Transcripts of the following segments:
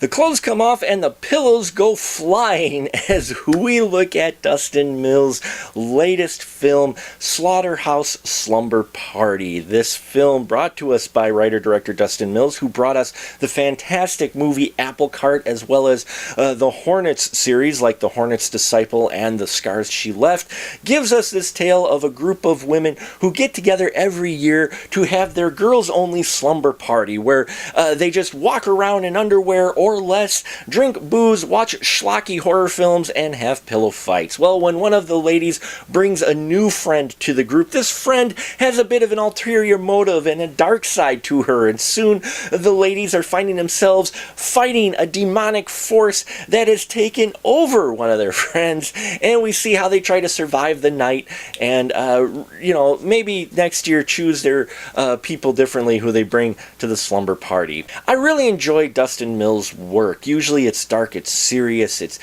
The clothes come off and the pillows go flying as we look at Dustin Mills' latest film, Slaughterhouse Slumber Party. This film brought to us by writer-director Dustin Mills, who brought us the fantastic movie Apple Cart, as well as the Hornets series, like The Hornet's Disciple and The Scars She Left, gives us this tale of a group of women who get together every year to have their girls-only slumber party, where they just walk around in underwear or less, drink booze, watch schlocky horror films, and have pillow fights. Well, when one of the ladies brings a new friend to the group, this friend has a bit of an ulterior motive and a dark side to her, and soon the ladies are finding themselves fighting a demonic force that has taken over one of their friends, and we see how they try to survive the night and, maybe next year choose their people differently who they bring to the slumber party. I really enjoy Dustin Mills' work. Usually it's dark, it's serious, it's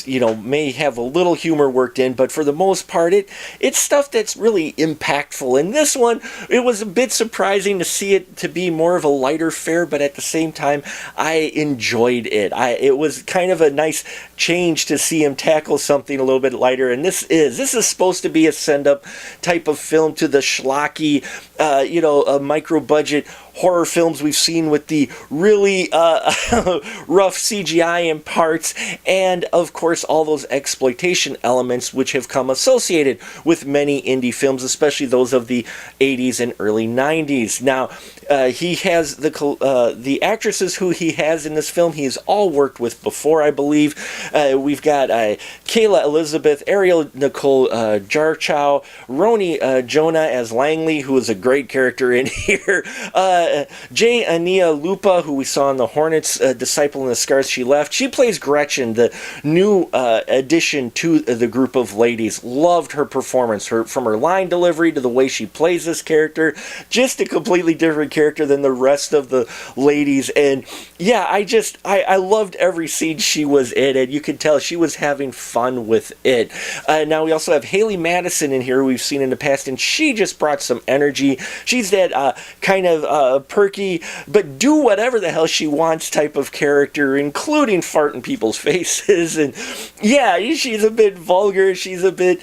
may have a little humor worked in, but for the most part it's stuff that's really impactful. In this one, it was a bit surprising to see it to be more of a lighter fare, but at the same time I enjoyed it. It was kind of a nice change to see him tackle something a little bit lighter, and this is supposed to be a send-up type of film to the schlocky, micro-budget horror films we've seen with the really rough CGI in parts, and of course all those exploitation elements which have come associated with many indie films, especially those of the 80s and early 90s. Now, he has the actresses who he has in this film, he's all worked with before, I believe. We've got Kayla Elizabeth, Ariel Nicole Jarchow, Roni Jonah as Langley, who is a great character in here, Jay Ania Lupa, who we saw in The Hornet's Disciple and The Scars She Left. She plays Gretchen, the new addition to the group of ladies. Loved her performance, from her line delivery to the way she plays this character. Just a completely different character than the rest of the ladies. And yeah, I loved every scene she was in, and you could tell she was having fun with it. Now we also have Haley Madison in here, who we've seen in the past, and she just brought some energy. She's that kind of perky, but do whatever the hell she wants type of character, including fart in people's faces. And yeah, she's a bit vulgar, she's a bit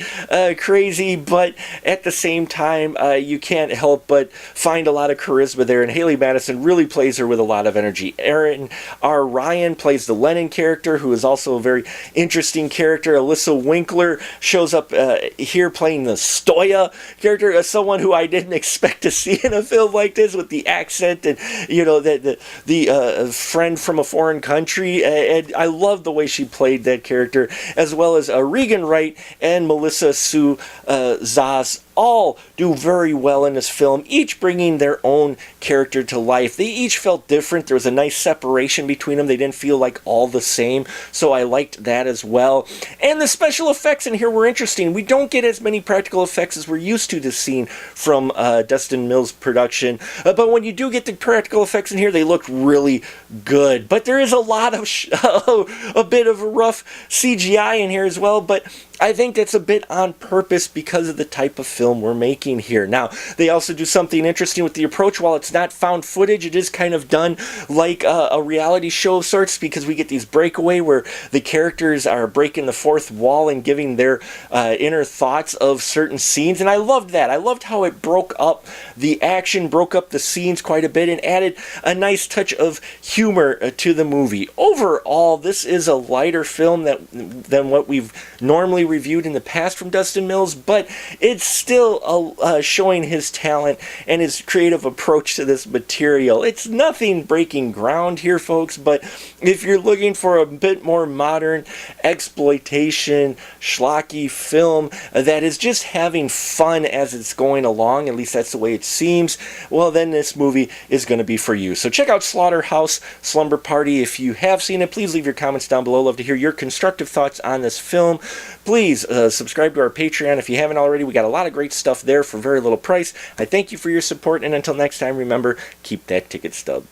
crazy, but at the same time, you can't help but find a lot of charisma there, and Haley Madison really plays her with a lot of energy. Aaron R. Ryan plays the Lennon character, who is also a very interesting character. Alyssa Winkler shows up here playing the Stoya character, someone who I didn't expect to see in a film like this, with the accent and the friend from a foreign country, and I love the way she played that character, as well as Regan Wright and Melissa Sue Zaz. All do very well in this film, each bringing their own character to life. They each felt different. There was a nice separation between them. They didn't feel like all the same, so I liked that as well. And the special effects in here were interesting. We don't get as many practical effects as we're used to seeing from Dustin Mills' production, but when you do get the practical effects in here, they look really good. But there is a lot of a bit of a rough CGI in here as well, but I think that's a bit on purpose because of the type of film we're making here. Now, they also do something interesting with the approach. While it's not found footage, it is kind of done like a reality show of sorts, because we get these breakaway where the characters are breaking the fourth wall and giving their inner thoughts of certain scenes, and I loved that. I loved how it broke up the action, broke up the scenes quite a bit, and added a nice touch of humor to the movie. Overall, this is a lighter film than what we've normally reviewed in the past from Dustin Mills, but it's still showing his talent and his creative approach to this material. It's nothing breaking ground here, folks, but if you're looking for a bit more modern exploitation, schlocky film that is just having fun as it's going along, at least that's the way it seems, well, then this movie is going to be for you. So check out Slaughterhouse Slumber Party. If you have seen it, please leave your comments down below. Love to hear your constructive thoughts on this film. Please subscribe to our Patreon if you haven't already. We got a lot of great stuff there for very little price. I thank you for your support, and until next time, remember, keep that ticket stub.